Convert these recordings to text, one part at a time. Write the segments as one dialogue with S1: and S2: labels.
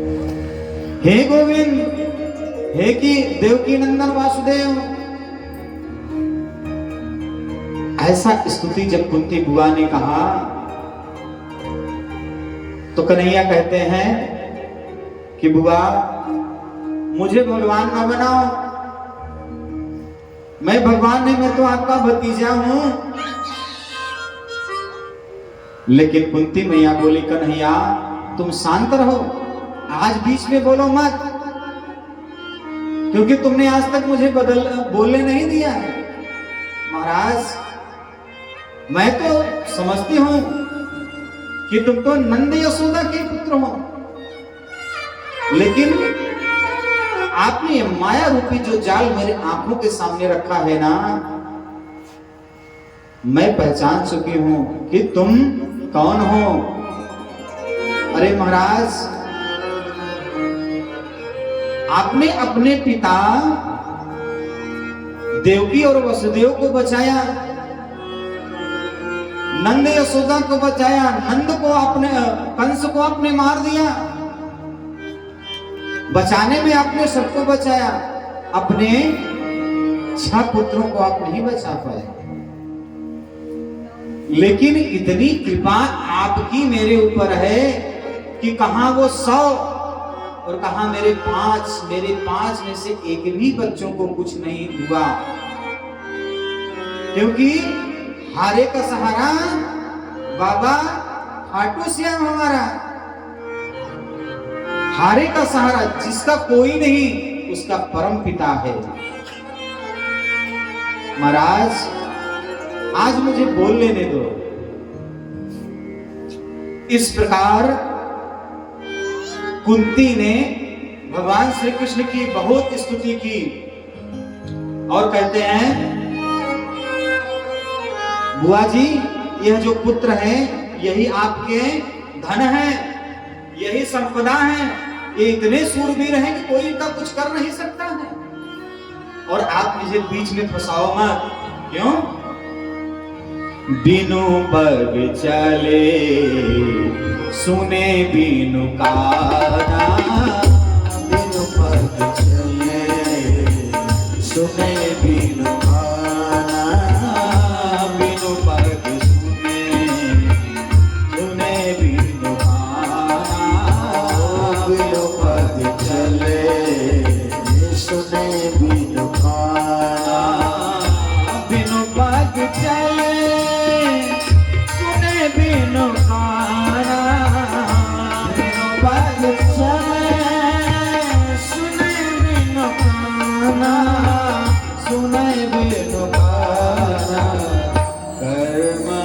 S1: हे गोविंद, हे की देवकी नंदन वासुदेव, ऐसा स्तुति जब कुंती बुआ ने कहा तो कन्हैया कहते हैं कि बुआ मुझे भगवान न बनाओ, मैं भगवान नहीं, मैं तो आपका भतीजा हूं। लेकिन कुंती मैया बोली कन्हैया तुम शांत रहो, आज बीच में बोलो मत, क्योंकि तुमने आज तक मुझे बोलने नहीं दिया। महाराज मैं तो समझती हूं कि तुम तो नंद यशोदा के पुत्र हो, लेकिन आपने ये माया रूपी जो जाल मेरे आंखों के सामने रखा है ना, मैं पहचान चुकी हूं कि तुम कौन हो। अरे महाराज आपने अपने पिता देवकी और वसुदेव को बचाया, नंद यशोदा को बचाया, नंद को आपने, कंस को आपने मार दिया, बचाने में आपने सबको बचाया, अपने 6 पुत्रों को आप नहीं बचा पाए। लेकिन इतनी कृपा आपकी मेरे ऊपर है कि कहां वो 100 और कहां मेरे 5 में से एक भी बच्चों को कुछ नहीं हुआ, क्योंकि हारे का सहारा बाबा खाटू श्याम हमारा। हारे का सहारा जिसका कोई नहीं उसका परम पिता है। महाराज आज मुझे बोल लेने दो। इस प्रकार कुंती ने भगवान श्री कृष्ण की बहुत स्तुति की और कहते हैं बुआ जी यह जो पुत्र है यही आपके धन है, यही संपदा है, ये इतने शूरवीर हैं कि कोई इनका कुछ कर नहीं सकता है, और आप मुझे बीच में फंसाओ मत। क्यों? बिनु बग चले सुने बिनु काना, बिनु बग चले सुने बिनु काना, बिनु बग सुने बिनु काना, बिनु बग चले सुने बिनु काना, बिनु बग चले सुने बिनु काना, बिनु बग चले सुने बिनु काना, सुने बिनु काना। कर्मा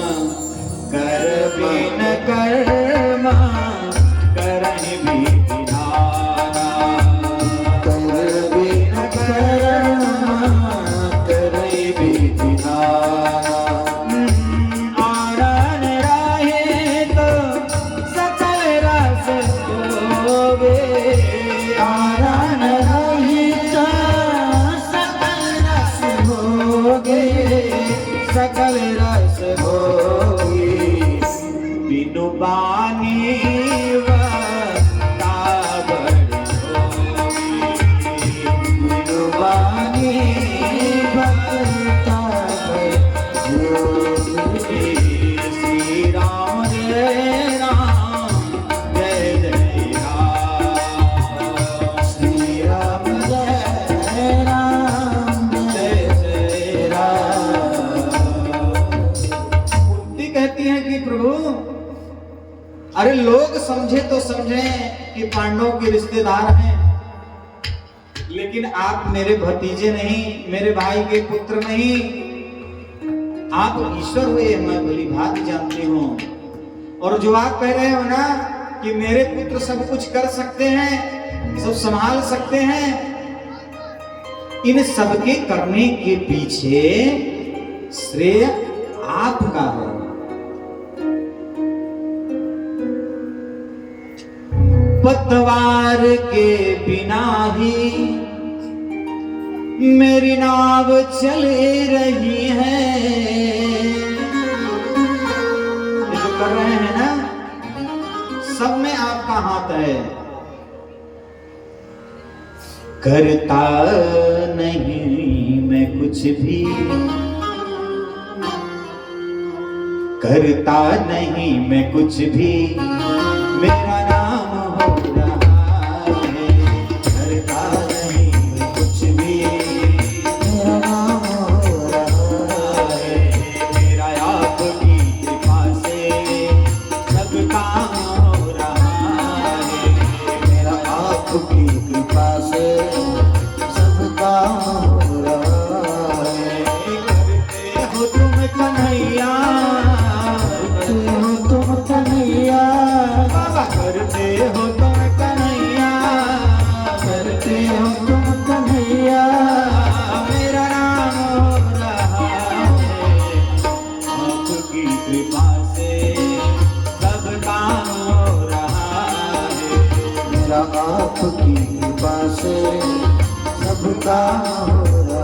S1: कर बिन कर्मा करहि विधिनाना, कर बिन कर्मा करहि विधिनाना। आनन राहे तो सकल रस होवे, आनन राहे तो सकल रस होगे, सकल रस होगे। बिनु बानी ताबर होगी, बिनु बानी ताबर होगी। श्री राम जय राम जय जय राम, श्री राम जय राम जय जय राम। कुंती कहती है कि प्रभु अरे लोग समझे तो समझे कि पांडवों के रिश्तेदार हैं, लेकिन आप मेरे भतीजे नहीं, मेरे भाई के पुत्र नहीं, आप ईश्वर हुए, मैं भली भांति जानती हूं। और जो आप कह रहे हो ना कि मेरे पुत्र सब कुछ कर सकते हैं, सब संभाल सकते हैं, इन सबके करने के पीछे श्रेय आपका है। पतवार के बिना ही मेरी नाव चल रही है। ये जो कर रहे हैं ना, सब में आपका हाथ है। करता नहीं मैं कुछ भी, करता नहीं मैं कुछ भी, मेरा नाम हो रहा है। करता नहीं मैं कुछ भी, मेरा नाम हो रहा है। मेरा आपकी कृपा से सब काम हो रहा है। मेरा आपकी कृपा से सब काम हो रहा है। करते हो तुम कन्हैया, तुम कन्हैया, करते हो तुम कन्हैया, करते हो तुम कन्हैया, मेरा नाम हो रहा है। आपकी कृपा से सब काम हो रहा है। मेरा आपकी कृपा से सब काम हो रहा है।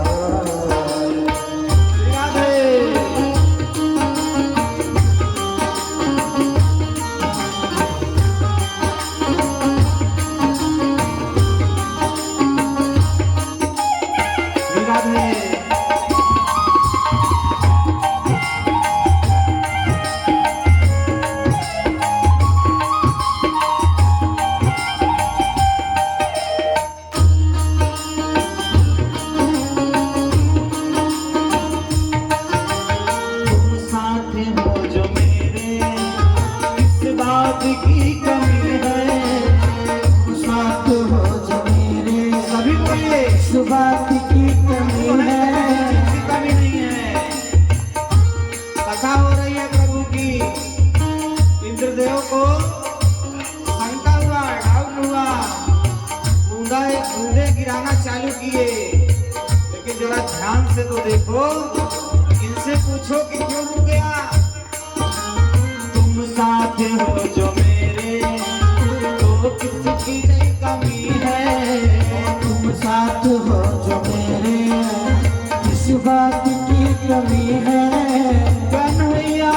S1: की कमी है, साथ हो जो मेरे, सभी बोलिए, इस बात की कमी है, कमी नहीं है। कथा हो रही है प्रभु की, इंद्रदेव को शंका हुआ, डाउट हुआ, बूंदे गिराना चालू किए। लेकिन जरा ध्यान से तो देखो, इनसे पूछो कि क्यों रुक गया। तुम साथ हो जो मेरे, तो किसकी कमी है। तुम साथ हो जो मेरे, किस बात की कमी है। कन्हैया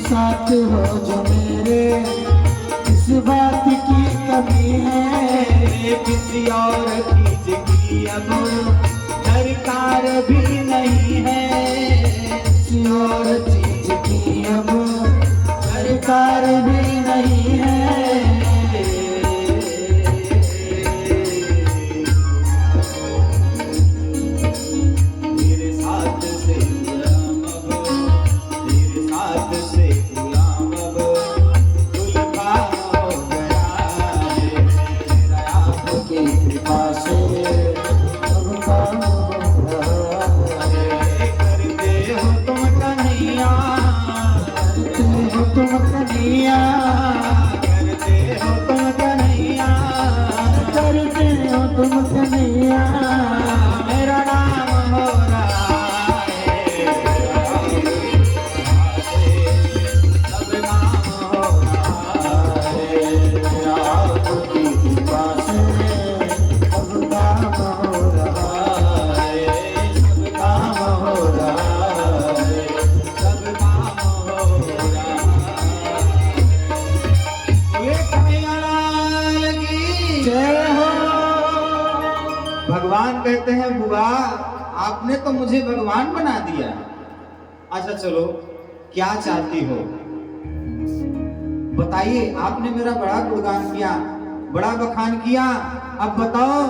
S1: साथ हो जो मेरे, इस बात की कमी है। किसी और चीज की अब दरकार भी नहीं है। किसी और चीज की अब दरकार भी नहीं है। तुम कन्हैया, करते हो तुम कन्हैया, करते हो तुम कन्हैया, मेरा नाम हो रहा है। सब काम हो रहा है। मेरा आपकी कृपा से सब काम हो रहा है। सब काम हो रहा है। सब काम हो रहा है। भगवान कहते हैं बुआ, आपने तो मुझे भगवान बना दिया। अच्छा चलो, क्या चाहती हो बताइए। आपने मेरा बड़ा गुणगान किया, बड़ा बखान किया, अब बताओ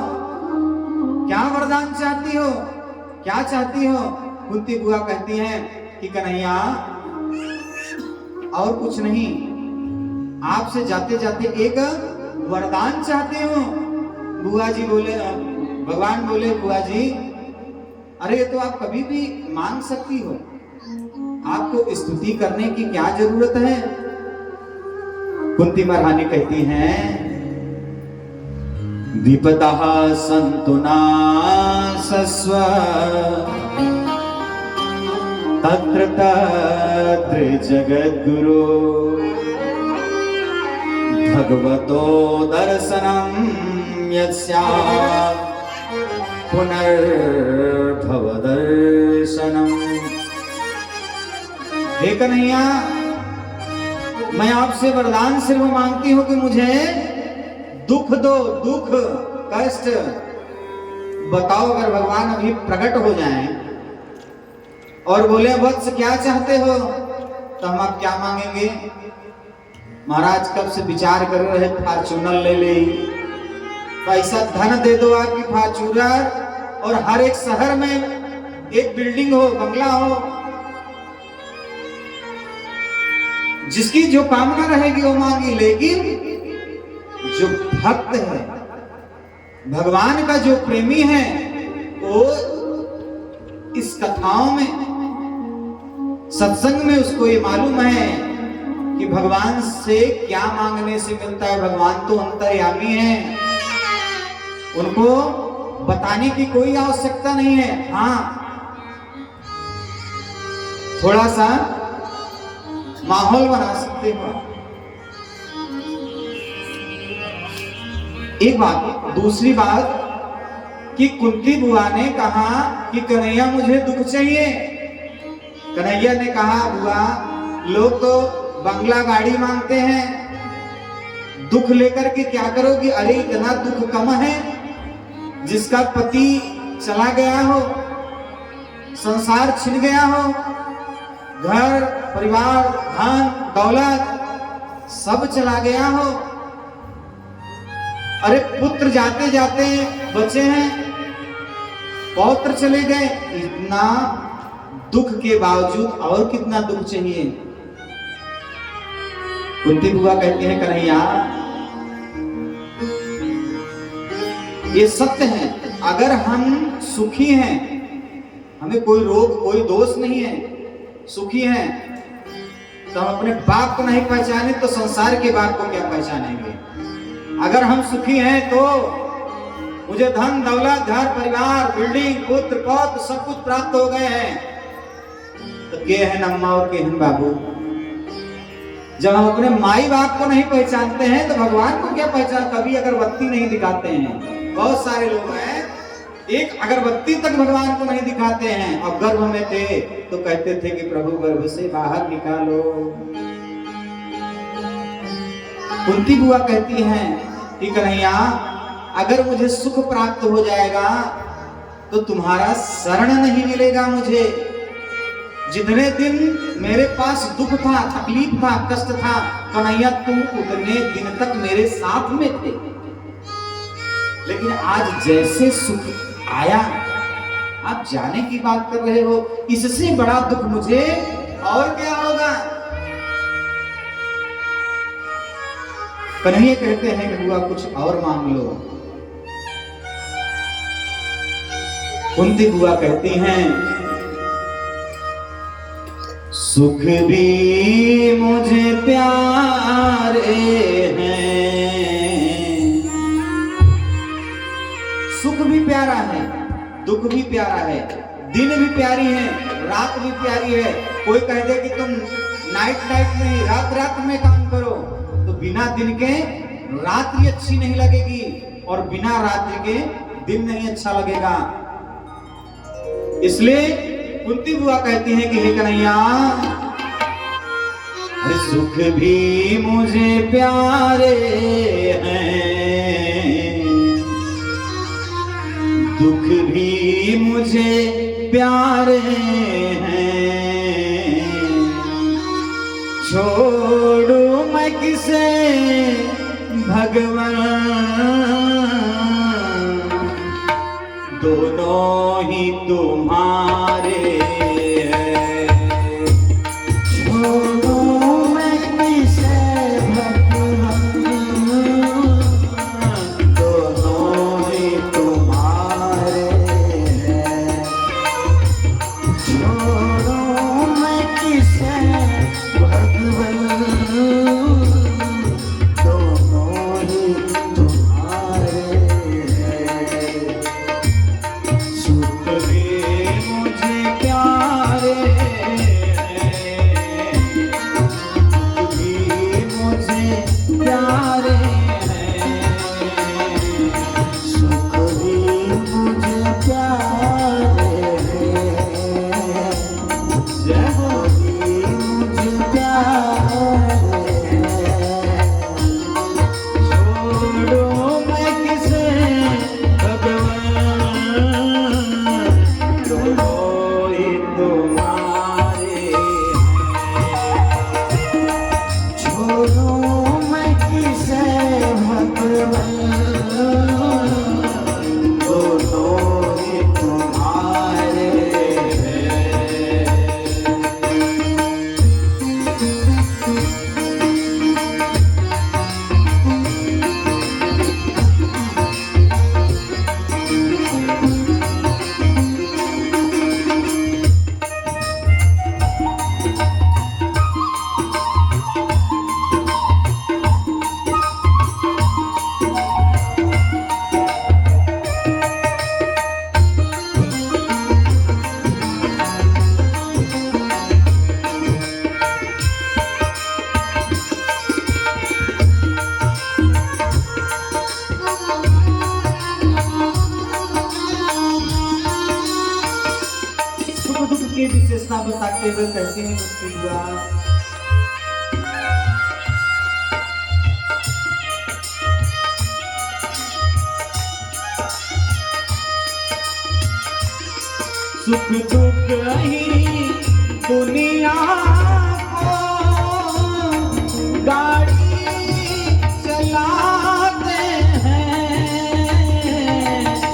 S1: क्या वरदान चाहती हो, क्या चाहती हो। कुंती बुआ कहती हैं कि कन्हैया और कुछ नहीं, आपसे जाते जाते एक वरदान चाहती हूँ। बुआ जी बोले, भगवान बोले बुआ जी, अरे ये तो आप कभी भी मांग सकती हो, आपको स्तुति करने की क्या जरूरत है। कुंती महारानी कहती हैं, विपदः सन्तु नासस्व तत्र तत्र जगद्गुरु भगवतो दर्शनम यस्यात् पुनर्भव दर्शनम। हे कन्हैया, मैं आपसे वरदान सिर्फ मांगती हूं कि मुझे दुख दो, दुख कष्ट बताओ। अगर भगवान अभी प्रकट हो जाएं और बोले वत्स क्या चाहते हो, तो हम आप क्या मांगेंगे? महाराज कब से विचार कर रहे फॉर्च्यूनर ले ले, पैसा धन दे दो आपकी फॉर्च्यूनर, और हर एक शहर में एक बिल्डिंग हो, बंगला हो। जिसकी जो कामना रहेगी वो मांगी। लेकिन जो भक्त है, भगवान का जो प्रेमी है, वो इस कथाओं में, सत्संग में उसको ये मालूम है कि भगवान से क्या मांगने से मिलता है। भगवान तो अंतर्यामी है, उनको बताने की कोई आवश्यकता नहीं है। हाँ, थोड़ा सा माहौल बना सकते हो। एक बात। दूसरी बात कि कुंती बुआ ने कहा कि कन्हैया मुझे दुख चाहिए। कन्हैया ने कहा बुआ, लोग तो बंगला गाड़ी मांगते हैं, दुख लेकर के क्या करोगी? अरे इतना दुख कम है, जिसका पति चला गया हो, संसार छिन गया हो, घर परिवार धन दौलत सब चला गया हो। अरे पुत्र जाते जाते बचे हैं, पौत्र चले गए, इतना दुख के बावजूद और कितना दुख चाहिए? कुंती बुआ कहती है कन्हैया ये सत्य है, अगर हम सुखी हैं, हमें कोई रोग कोई दोष नहीं है, सुखी हैं, तो हम अपने बाप को नहीं पहचाने तो संसार के बाप को क्या पहचानेंगे? अगर हम सुखी हैं तो मुझे धन दौलत घर परिवार बिल्डिंग पुत्र पौत्र सब कुछ प्राप्त हो गए हैं, तो के हैं अम्मा और के हैं बाबू? जब हम अपने माई बाप को नहीं पहचानते हैं तो भगवान को क्या पहचान? कभी अगरबत्ती नहीं दिखाते हैं। बहुत सारे लोग हैं एक अगरबत्ती तक भगवान को नहीं दिखाते हैं, और गर्भ में थे तो कहते थे कि प्रभु गर्भ से बाहर निकालो। कुंती बुआ कहती हैं कि कन्हैया अगर मुझे सुख प्राप्त हो जाएगा तो तुम्हारा शरण नहीं मिलेगा मुझे। जितने दिन मेरे पास दुख था, तकलीफ था, कष्ट था, कन्हैया तुम उतने दिन तक मेरे साथ में थे। लेकिन आज जैसे सुख आया, आप जाने की बात कर रहे हो, इससे बड़ा दुख मुझे और क्या होगा? कन्हैया कहते हैं कि बुआ कुछ और मांग लो। कुंती बुआ कहती हैं सुख भी मुझे प्यारे हैं, सुख भी प्यारा है, दुख भी प्यारा है, दिन भी प्यारी है, रात भी प्यारी है। कोई कह दे कि तुम नाइट में रात रात में काम करो, तो बिना दिन के रात्रि अच्छी नहीं लगेगी और बिना रात्रि के दिन नहीं अच्छा लगेगा। इसलिए कुंती बुआ कहती हैं कि हे कन्हैया सुख भी मुझे प्यारे हैं, दुख भी मुझे प्यारे हैं, छोड़ू मैं किसे भगवान, दोनों ही तुम्हारे हैं। छोड़ू मैं किसे भगवान, दोनों ही तुम्हारे हैं। छोड़ू मैं किसे भगवान, दोनों ही तुम्हारे हैं। सुख भी तृष्णा बताते हुए कहते हैं मुक्ति हुआ। सुख दुख ही दुनिया को गाड़ी चलाते हैं,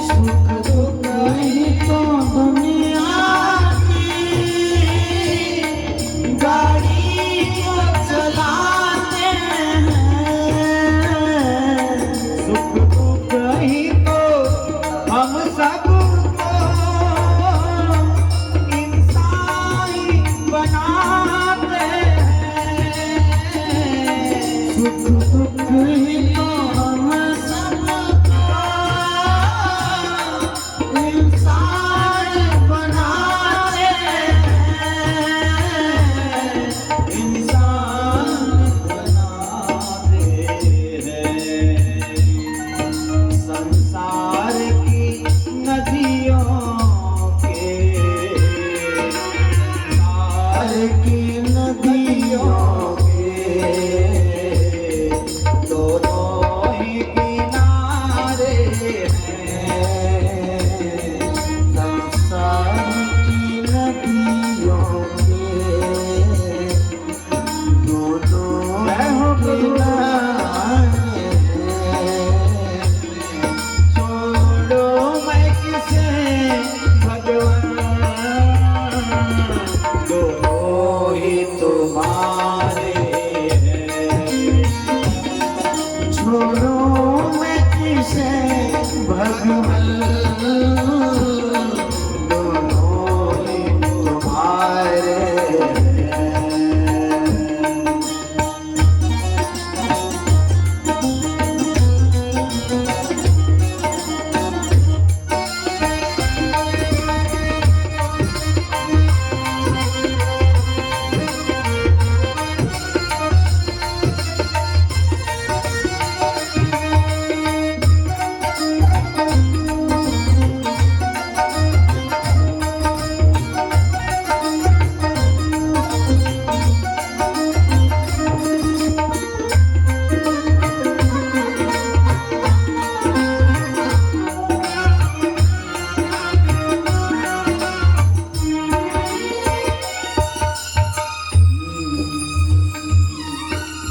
S1: सुख दुख ही तो दुनिया की गाड़ी को चलाते हैं, सुख दुख ही तो हम सब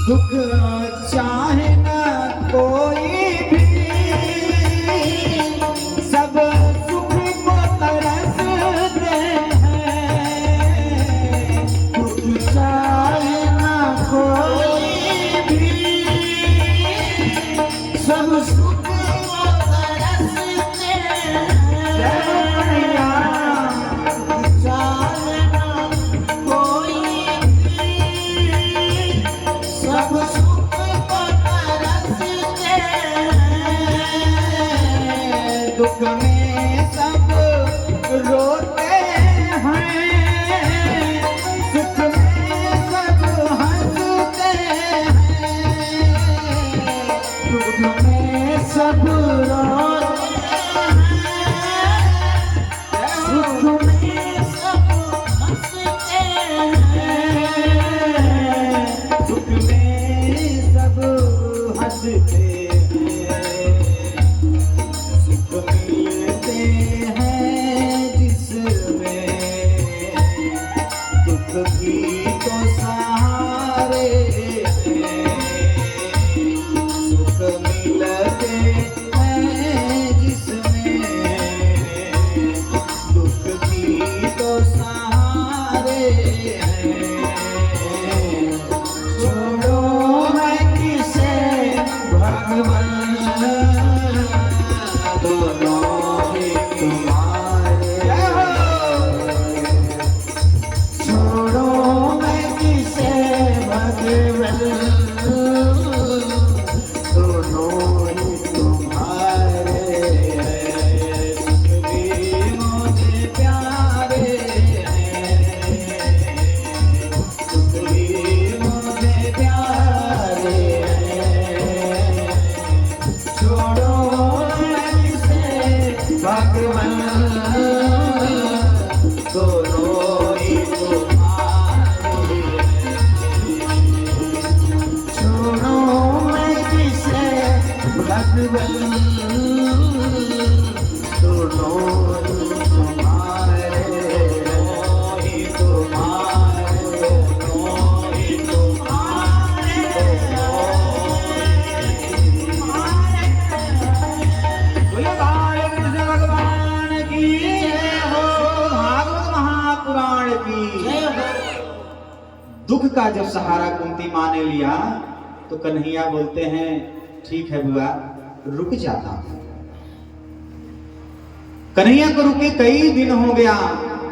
S1: दुख चाहे न कोई भी, सब सुख को तरसते हैं, दुख चाहे न कोई भी, सब सुख को तरसते हैं, चाहे न कोई सब सुख को तरसते का जब सहारा कुंती माँ ने लिया तो कन्हैया बोलते हैं ठीक है बुआ रुक जाता हूं। कन्हैया को रुके कई दिन हो गया।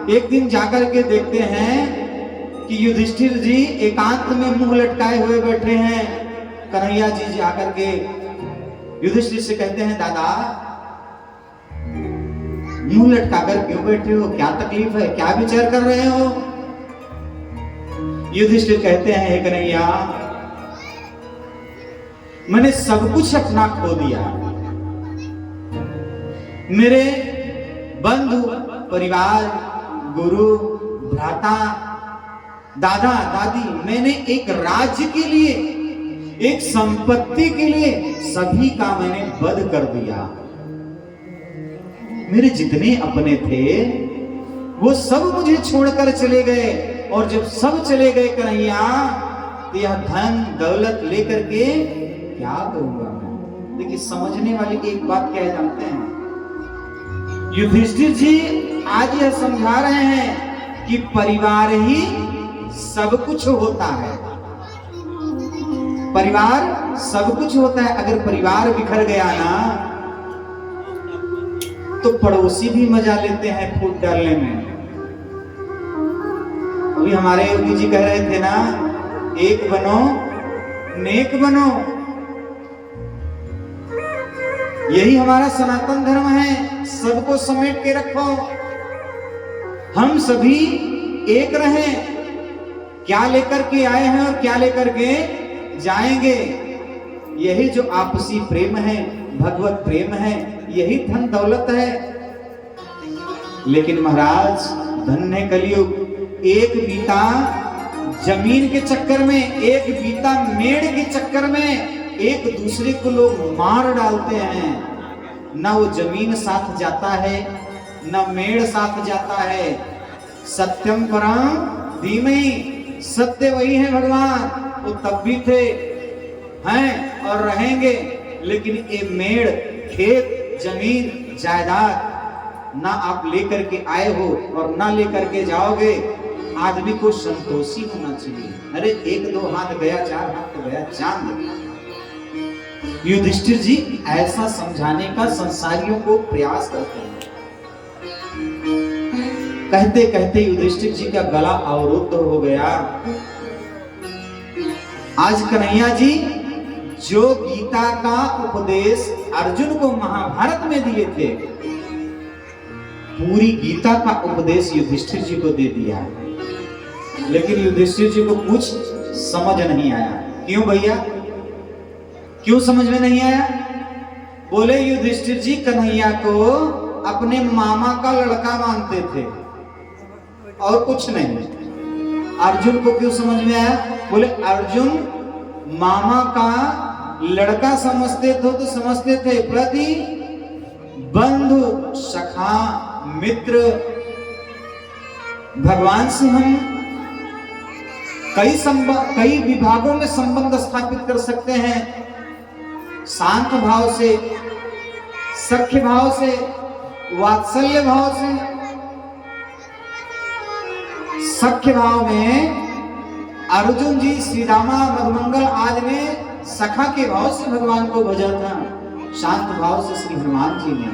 S1: एक दिन जाकर के देखते हैं कि युधिष्ठिर जी एकांत में मुंह लटकाए हुए बैठे हैं। कन्हैया जी जाकर के युधिष्ठिर से कहते हैं दादा मुंह लटकाकर क्यों बैठे हो, क्या तकलीफ है, क्या विचार कर रहे हो। युधिष्ठिर कहते हैं हे कन्हैया मैंने सब कुछ अपना खो दिया। मेरे बंधु परिवार गुरु भ्राता दादा दादी मैंने एक राज्य के लिए एक संपत्ति के लिए सभी का मैंने वध कर दिया। मेरे जितने अपने थे वो सब मुझे छोड़कर चले गए और जब सब चले गए कन्हैया तो यह धन दौलत लेकर के क्या करूंगा मैं। देखिए समझने वाली एक बात क्या है जानते हैं, युधिष्ठिर जी आज यह समझा रहे हैं कि परिवार ही सब कुछ होता है। परिवार सब कुछ होता है। अगर परिवार बिखर गया ना तो पड़ोसी भी मजा लेते हैं फूट डालने में। अभी हमारे योगी जी कह रहे थे ना एक बनो नेक बनो, यही हमारा सनातन धर्म है। सबको समेट के रखो, हम सभी एक रहें। क्या लेकर के आए हैं और क्या लेकर के जाएंगे, यही जो आपसी प्रेम है भगवत प्रेम है, यही धन दौलत है। लेकिन महाराज धन्य कलयुग, एक बीता जमीन के चक्कर में, एक बीता मेड़ के चक्कर में एक दूसरे को लोग मार डालते हैं। ना वो जमीन साथ जाता है ना मेड़ साथ जाता है। सत्यम परम धीमहि, सत्य वही है भगवान, वो तब भी थे हैं और रहेंगे। लेकिन ये मेड़ खेत जमीन जायदाद ना आप लेकर के आए हो और ना लेकर के जाओगे। आदमी को संतोषी होना चाहिए। अरे एक दो हाथ गया, चार हाथ तो गया चांद। युधिष्ठिर जी ऐसा समझाने का संसारियों को प्रयास करते हैं। कहते कहते युधिष्ठिर जी का गला अवरुद्ध हो गया। आज कन्हैया जी जो गीता का उपदेश अर्जुन को महाभारत में दिए थे, पूरी गीता का उपदेश युधिष्ठिर जी को दे दिया। लेकिन युधिष्ठिर जी को कुछ समझ नहीं आया। क्यों भैया, क्यों समझ में नहीं आया? बोले युधिष्ठिर जी कन्हैया को अपने मामा का लड़का मानते थे और कुछ नहीं। अर्जुन को क्यों समझ में आया? बोले अर्जुन मामा का लड़का समझते थे तो समझते थे, प्रति बंधु सखा मित्र। भगवान से हम कई विभागों में संबंध स्थापित कर सकते हैं। शांत भाव से, सख्य भाव से, वात्सल्य भाव से। सख्य भाव में अर्जुन जी श्री रामा मधुमंगल आदि ने सखा के भाव से भगवान को भजा था। शांत भाव से श्री हनुमान जी ने,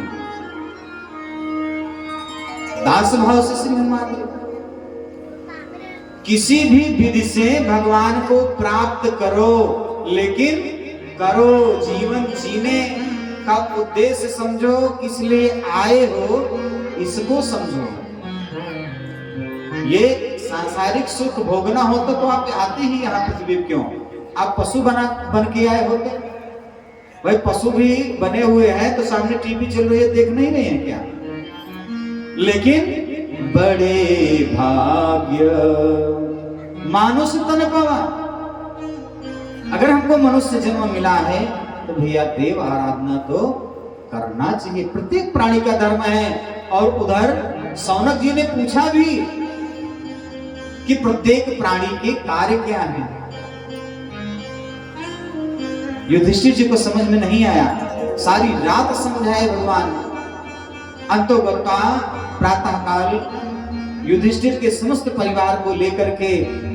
S1: दास भाव से श्री हनुमान जी। किसी भी विधि से भगवान को प्राप्त करो, लेकिन करो, जीवन जीने का उद्देश्य समझो, किस लिए आए हो इसको समझो। ये सांसारिक सुख भोगना होता तो आप आते ही यहाँ पृथ्वी क्यों? आप पशु बन के आए होते। भाई पशु भी बने हुए हैं तो सामने टीवी चल रही है, देख नहीं रहे हैं क्या? लेकिन बड़े भाग्य मानुष तन पावा। अगर हमको मनुष्य जन्म मिला है तो भैया देव आराधना तो करना चाहिए। प्रत्येक प्राणी का धर्म है। और उधर सौनक जी ने पूछा भी कि प्रत्येक प्राणी के कार्य क्या है। युधिष्ठिर जी को समझ में नहीं आया। सारी रात समझाए भगवान। अंतोगता प्रातः काल युधिष्ठिर के समस्त परिवार को लेकर के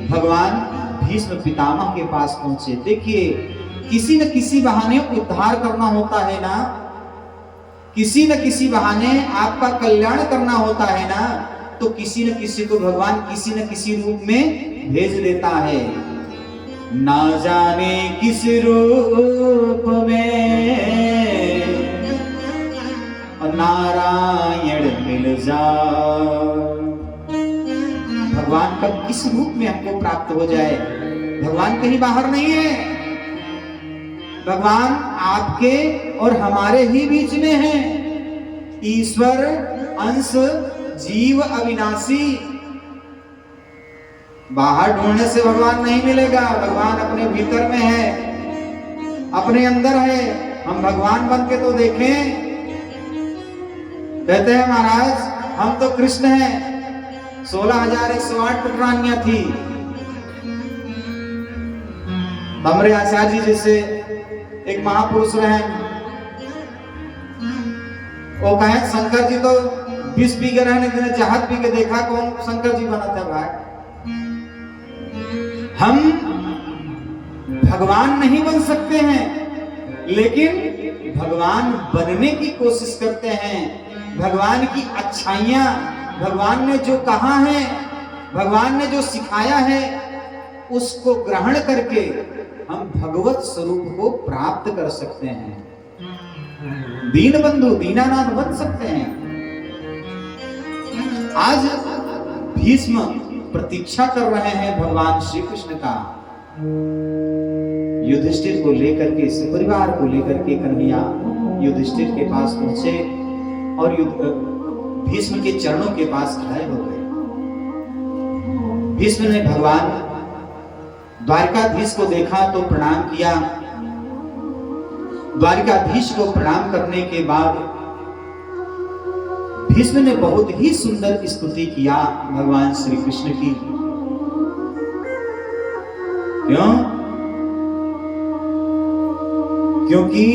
S1: भगवान भीष्म पितामह के पास पहुंचे। देखिए, किसी न किसी बहाने उद्धार करना होता है ना, किसी न किसी बहाने आपका कल्याण करना होता है ना, तो किसी न किसी को भगवान किसी न किसी रूप में भेज देता है। ना जाने किस रूप में नारायण मिल जाए। भगवान कब किस रूप में हमको प्राप्त हो जाए। भगवान कहीं बाहर नहीं है, भगवान आपके और हमारे ही बीच में है। ईश्वर अंश जीव अविनाशी। बाहर ढूंढने से भगवान नहीं मिलेगा, भगवान अपने भीतर में है, अपने अंदर है। हम भगवान बन के तो देखें। कहते हैं महाराज हम तो कृष्ण हैं। 16,108 पुत्रानियां थी। हमरे आचार्य जी जैसे एक महापुरुष रहे, वो कहे शंकर जी तो विष पी के रहने देने, जहाज पी के देखा कौन शंकर जी बना था भाई। हम भगवान नहीं बन सकते हैं, लेकिन भगवान बनने की कोशिश करते हैं। भगवान की अच्छाइयां, भगवान ने जो कहा है, भगवान ने जो सिखाया है, उसको ग्रहण करके हम भगवत स्वरूप को प्राप्त कर सकते हैं। दीन बंधु दीनानाथ बन सकते हैं। आज भीष्म प्रतीक्षा कर रहे हैं भगवान श्री कृष्ण का। युधिष्ठिर को लेकर के, परिवार को लेकर के कन्हैया युधिष्ठिर के पास पहुंचे और भीष्म के चरणों के पास खड़े हो गए। भीष्म ने भगवान द्वारकाधीश को देखा तो प्रणाम किया। द्वारकाधीश को प्रणाम करने के बाद भीष्म ने बहुत ही सुंदर स्तुति किया भगवान श्री कृष्ण की। क्यों? क्योंकि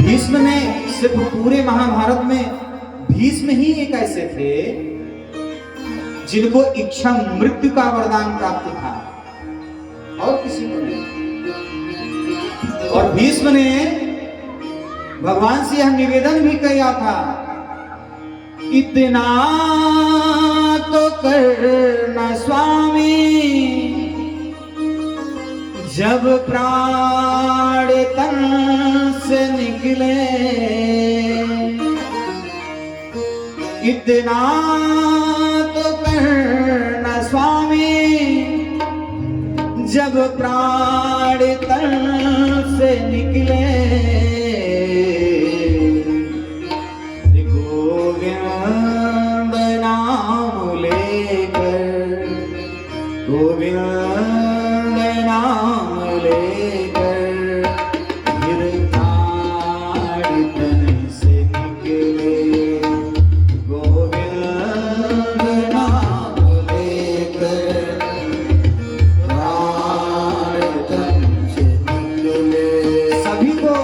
S1: भीष्म ने सिर्फ पूरे महाभारत में भीष्म ही एक ऐसे थे जिनको इच्छा मृत्यु का वरदान प्राप्त था, और किसी को नहीं। और भीष्म ने भगवान से यह निवेदन भी किया था, इतना तो करना स्वामी, जब प्राण तन से निकले। इतना तो करना स्वामी, जब प्राण तन से निकले। गोविंद नाम लेकर, गोविंद नाम लेकर, फिर प्राण तन से निकले। गोविंद नाम लेकर प्राण तन से निकले। सभी को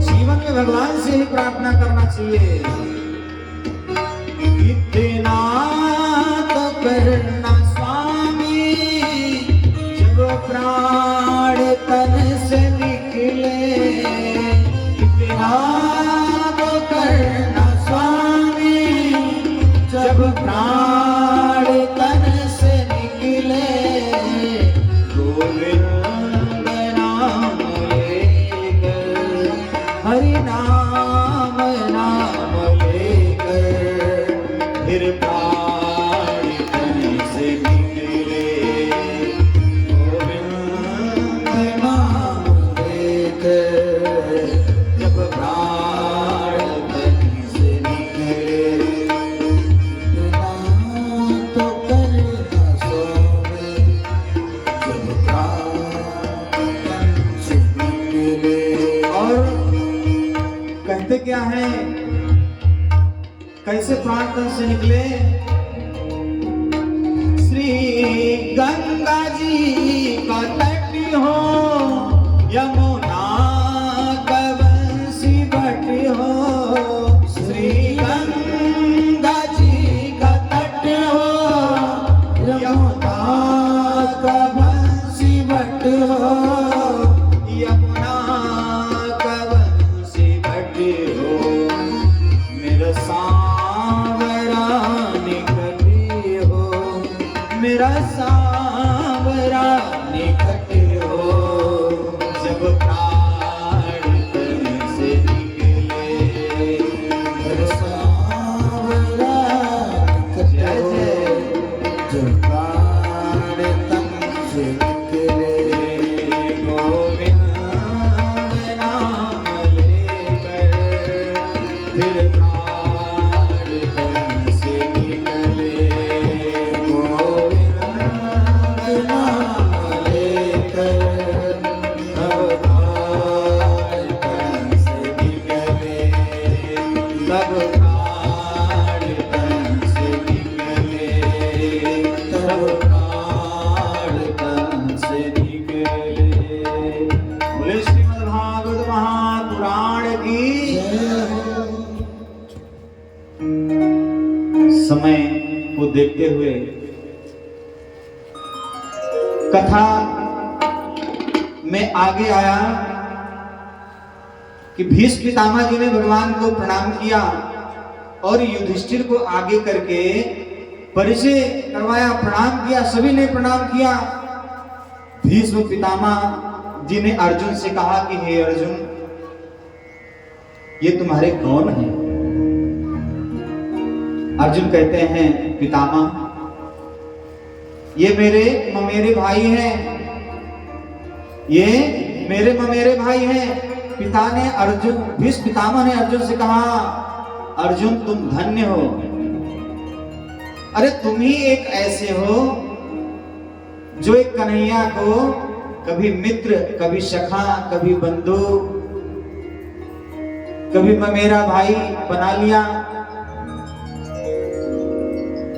S1: जीवन में भगवान से ही प्रार्थना करना चाहिए। इतना तो करना स्वामी, जब प्राण तन से निकले। इतना तो करना स्वामी, जब प्राण तन से निकले। गोविंद नाम लेकर, हरि नाम नाम लेकर, फिर प्राण तन से निकले। गोविंद नाम लेकर, जब प्राण तन से निकले। इतना तो करना स्वामी, जब प्राण तन से निकले। और कहते क्या है, कैसे प्राण तन से निकले? श्री गंगा जी का तट हो, यमुना का बंसी बट हो। श्री गंगा जी का तट हो, यमुना का बंसी बट हो, यमुना का बंसी बट हो, मेरा सांवरा निकट हो, मेरा सांवरा निकट हो, जब प्राण तन से निकले, मेरा सांवरा निकट हो, जब प्राण तन से निकले, गोविंद नाम लेकर फिर प्राण तन से निकले, गोविंद नाम लेकर तब प्राण तन से निकले, तब प्राण तन से निकले, तब प्राण तन से निकले। बोले श्रीमद् भागवत महापुराण की समय को देखते हुए कथा में आगे आया कि भीष्म पितामह जी ने भगवान को प्रणाम किया और युधिष्ठिर को आगे करके परिचय करवाया, प्रणाम किया, सभी ने प्रणाम किया। भीष्म पितामह जी ने अर्जुन से कहा कि हे अर्जुन, ये तुम्हारे कौन हैं? अर्जुन कहते हैं पितामह, ये मेरे ममेरे भाई हैं, ये मेरे ममेरे भाई हैं। भीष्म पितामह ने अर्जुन से कहा, अर्जुन तुम धन्य हो, अरे तुम ही एक ऐसे हो जो एक कन्हैया को कभी मित्र, कभी सखा, कभी बंधु, कभी ममेरा भाई बना लिया।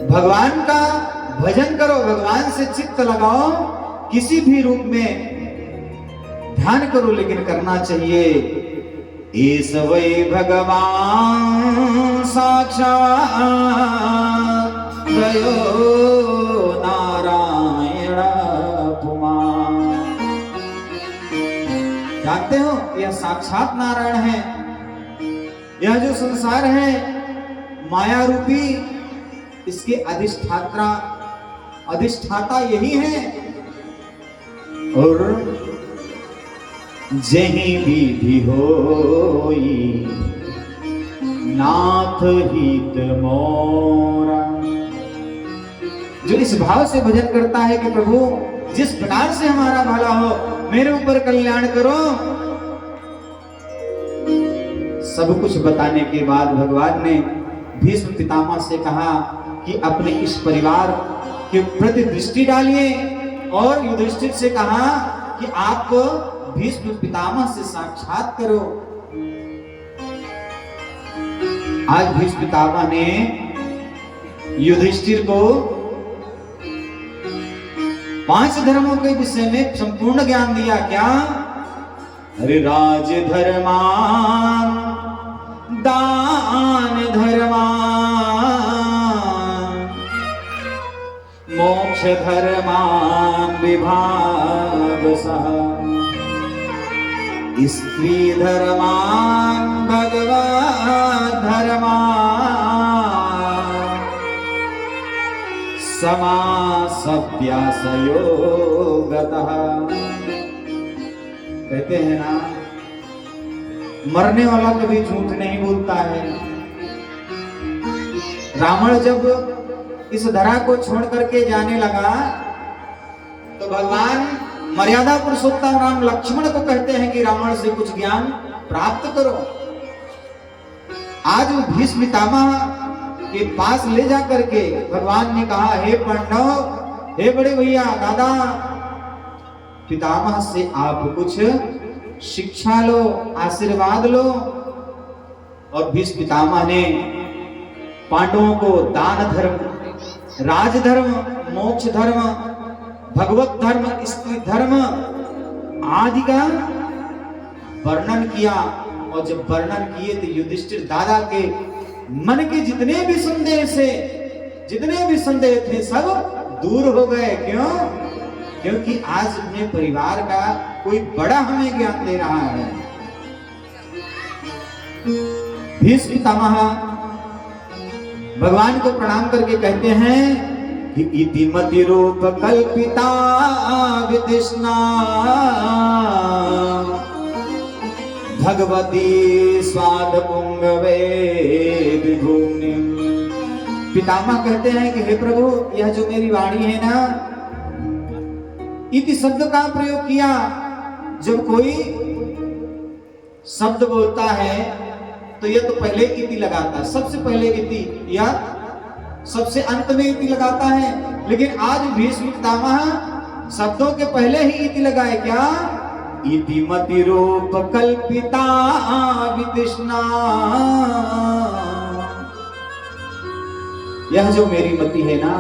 S1: भगवान का भजन करो, भगवान से चित्त लगाओ, किसी भी रूप में ध्यान करो, लेकिन करना चाहिए ईश वै भगवान साक्षात् दयो नारायण पुमान। जानते हो यह साक्षात नारायण है। यह जो संसार है माया रूपी, इसके अधिष्ठाता यही है। और जहीं विधि होई नाथ हित मोरा। जो इस भाव से भजन करता है कि प्रभु जिस प्रकार से हमारा भला हो, मेरे ऊपर कल्याण करो, सब कुछ बताने के बाद भगवान ने भीष्म पितामह से कहा कि अपने इस परिवार के प्रति दृष्टि डालिए, और युधिष्ठिर से कहा कि आप भीष्म पितामह से साक्षात करो। आज भीष्म पितामह ने युधिष्ठिर को 5 धर्मों के विषय में संपूर्ण ज्ञान दिया। क्या? अरे राज धर्मान, दान धर्मान, मोक्ष धर्मान विभाग सह, स्त्री धर्मान भगवत धर्मान, समासव्यासयोगतः। कहते हैं ना, मरने वाला कभी झूठ नहीं बोलता है। रावण जब इस धरा को छोड़ करके जाने लगा तो भगवान मर्यादा पुरुषोत्तम राम लक्ष्मण को कहते हैं कि रावण से कुछ ज्ञान प्राप्त करो। आज वो भीष्म पितामह के पास ले जा करके भगवान ने कहा, हे पांडव, हे बड़े भैया, दादा, पितामह से आप कुछ शिक्षा लो, आशीर्वाद लो। और भीष्म पितामह ने पांडवों को दान धर्म, राजधर्म, मोक्ष धर्म, भगवत धर्म, स्त्री धर्म आदि का वर्णन किया। और जब वर्णन किए तो युधिष्ठिर दादा के मन के जितने भी संदेह थे सब दूर हो गए। क्यों? क्योंकि आज अपने परिवार का कोई बड़ा हमें ज्ञान दे रहा है। भीष्म पितामह भगवान को प्रणाम करके कहते हैं कि इति मति रूप कल्पिता वितृष्णा भगवती स्वाद पुंगवे विभूनि। पितामह कहते हैं कि हे प्रभु, यह जो मेरी वाणी है ना, इति शब्द का प्रयोग किया। जब कोई शब्द बोलता है तो यह तो पहले इति लगाता है, सबसे पहले इति, या सबसे अंत में इति लगाता है। लेकिन आज भीष्म पितामह शब्दों के पहले ही इति लगाए। क्या? इति मति रूप कल्पिता वितृष्णा। यह जो मेरी मति है ना,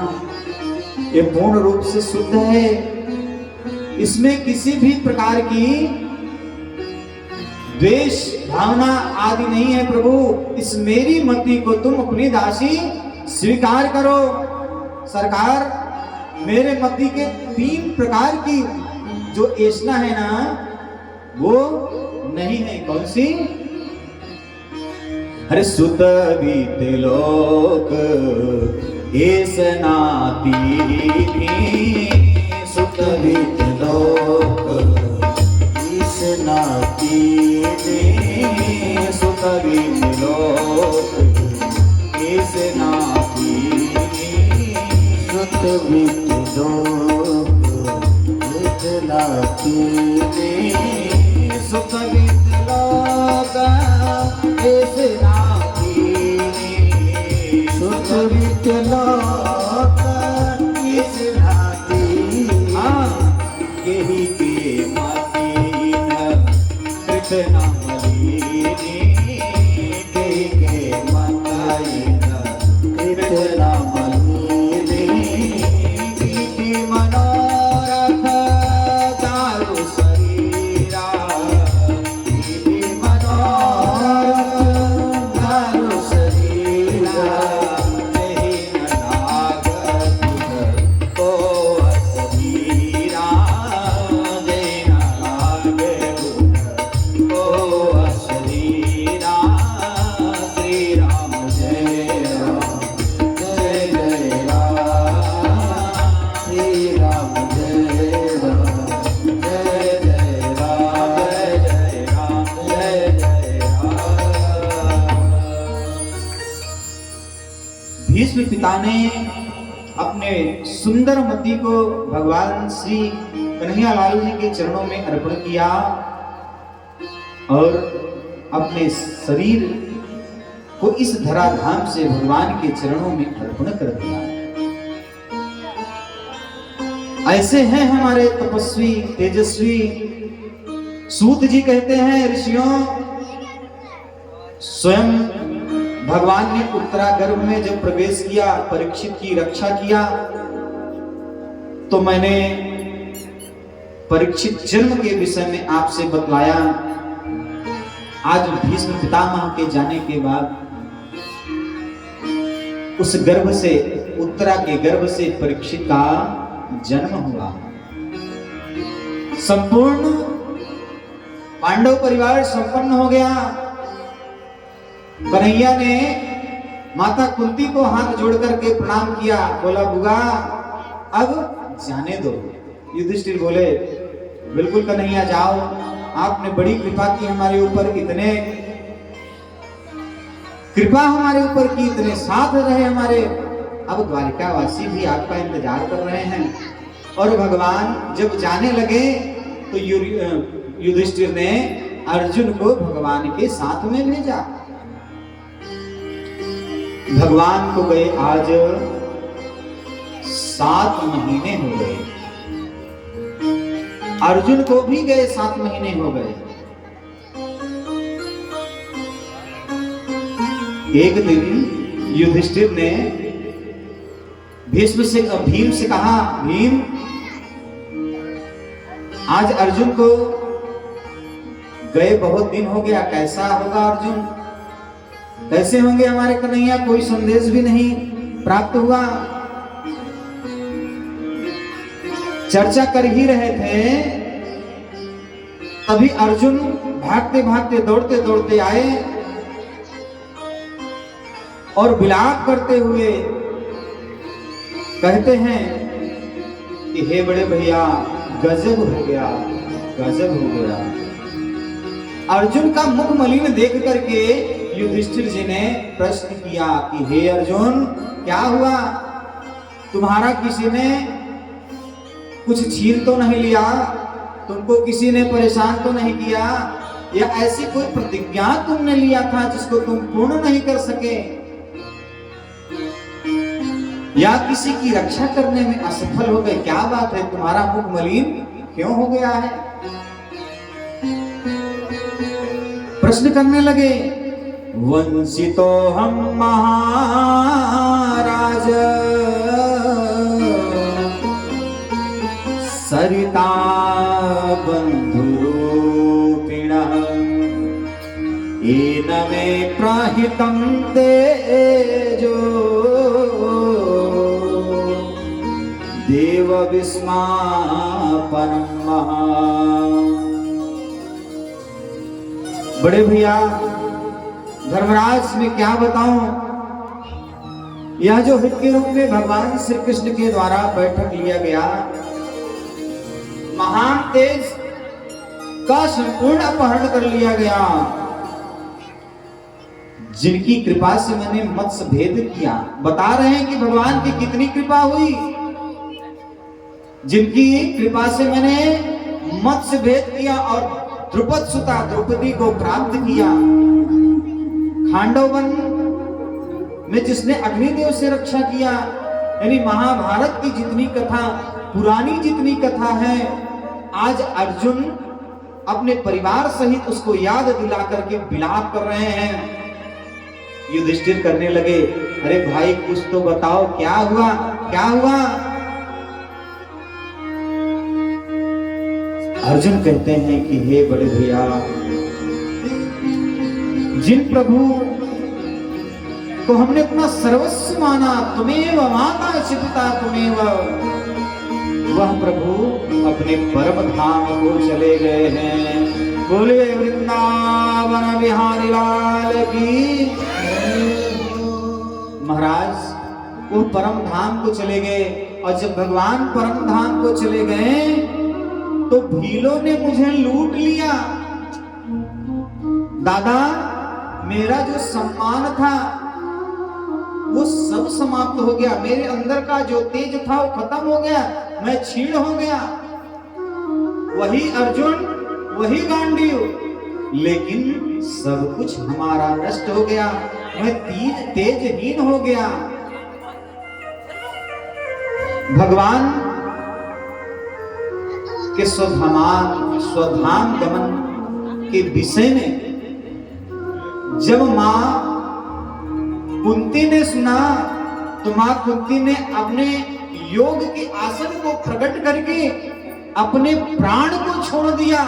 S1: ये पूर्ण रूप से शुद्ध है। इसमें किसी भी प्रकार की द्वेष भावना आदि नहीं है। प्रभु, इस मेरी मति को तुम अपनी दासी स्वीकार करो। सरकार, मेरे मति के 3 प्रकार की जो ऐसा है ना, वो नहीं है। कौन सी? अरे सुत बीत लोक ऐसनाती, सुत बीत लोक ऐसनाती, सुत बीत लोक ऐसनाती, सुत बीत लोक ऐसनाती, सुत बीत लोक ऐसनाती, सुत बीत लोक ऐसनाती। यही के मतीन कृष्ण मलिनी, यही के मतीन कृष्ण मलिनी, गीति मनोरथ दारु शरीरा, गीति मनोरथ दारु शरीरा, यही नाग को असमीरा, जय नाग को असमीरा। श्री राम जय राम, जय जय राम, श्री राम जय राम, जय जय राम, जय जय राम, जय जय राम। भीष्म पिता ने अपने सुंदर मति को भगवान श्री कन्हैया लाल जी के चरणों में अर्पण किया और अपने शरीर को इस धराधाम से भगवान के चरणों में अर्पण कर दिया। ऐसे हैं हमारे तपस्वी तेजस्वी। सूत जी कहते हैं, ऋषियों, स्वयं भगवान ने उत्तरा गर्भ में जब प्रवेश किया, परीक्षित की रक्षा किया, तो मैंने परीक्षित जन्म के विषय में आपसे बतलाया। आज भीष्म पितामह के जाने के बाद उस गर्भ से, उत्तरा के गर्भ से परीक्षित का जन्म हुआ। संपूर्ण पांडव परिवार संपन्न हो गया। कन्हैया ने माता कुंती को हाथ जोड़ करके प्रणाम किया, बोला बुआ अब जाने दो। युधिष्ठिर बोले, बिल्कुल कन्हैया जाओ, आपने बड़ी कृपा की हमारे ऊपर, इतने कृपा हमारे ऊपर की, इतने साथ रहे हमारे। अब द्वारिकावासी भी आपका इंतजार कर रहे हैं। और भगवान जब जाने लगे तो युधिष्ठिर ने अर्जुन को भगवान के साथ में भेजा। भगवान को गए आज 7 महीने हो गए, अर्जुन को भी गए 7 महीने हो गए। एक दिन युधिष्ठिर ने भीम से कहा, भीम आज अर्जुन को गए बहुत दिन हो गया, कैसा होगा अर्जुन, कैसे होंगे हमारे कन्हैया, कोई संदेश भी नहीं प्राप्त हुआ। चर्चा कर ही रहे थे, तभी अर्जुन भागते भागते दौड़ते दौड़ते आए और विलाप करते हुए कहते हैं कि हे बड़े भैया, गजब हो गया, गजब हो गया। अर्जुन का मुख मलिन देख करके युधिष्ठिर जी ने प्रश्न किया कि हे अर्जुन, क्या हुआ? तुम्हारा किसी ने कुछ छीन तो नहीं लिया? तुमको किसी ने परेशान तो नहीं किया? या ऐसी कोई प्रतिज्ञा तुमने लिया था जिसको तुम पूर्ण नहीं कर सके? या किसी की रक्षा करने में असफल हो गए? क्या बात है, तुम्हारा मुख मलिन क्यों हो गया है? प्रश्न करने लगे। वंचितो हम महाराज सरिता बंधुरूपिणः येन मे प्रहितं तेजो देव विस्मापनं महा। बड़े भैया धर्मराज में क्या बताऊं, यह जो हित के रूप में भगवान श्री कृष्ण के द्वारा बैठक लिया गया, महान तेज का संपूर्ण अपहरण कर लिया गया। जिनकी कृपा से मैंने मत्स्य भेद किया, बता रहे हैं कि भगवान की कितनी कृपा हुई। जिनकी कृपा से मैंने मत्स्य भेद किया और द्रुपद सुता द्रौपदी को प्राप्त किया। खांडव वन में जिसने अग्निदेव से रक्षा किया, यानी महाभारत की जितनी कथा, पुरानी जितनी कथा है, आज अर्जुन अपने परिवार सहित उसको याद दिला करके विलाप कर रहे हैं। युधिष्ठिर करने लगे, अरे भाई कुछ तो बताओ, क्या हुआ, क्या हुआ? अर्जुन कहते हैं कि हे बड़े भैया, जिन प्रभु को हमने अपना सर्वस्व माना, तुम्हें माता चिपिता तुम्हें, वह प्रभु अपने परम धाम को चले गए हैं। बोले वृंदावन बिहारी लाल की। महाराज वो परम धाम को चले गए, और जब भगवान परम धाम को चले गए तो भीलों ने मुझे लूट लिया। दादा, मेरा जो सम्मान था वो सब समाप्त हो गया। मेरे अंदर का जो तेज था वो खत्म हो गया, मैं क्षीण हो गया। वही अर्जुन, वही गांडीव, लेकिन सब कुछ हमारा नष्ट हो गया। मैं तेजहीन हो गया। भगवान के स्वधाम गमन के विषय में जब मां कुंती ने सुना तो मां कुंती ने अपने योग के आसन को प्रकट करके अपने प्राण को छोड़ दिया।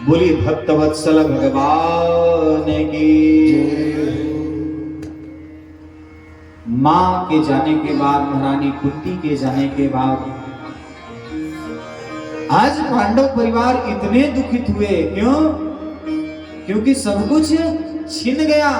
S1: बोली भक्तवत्सल भगवान की। मां के जाने के बाद, महारानी कुंती के जाने के बाद आज पांडव परिवार इतने दुखित हुए। क्यों? क्योंकि सब कुछ छिन गया।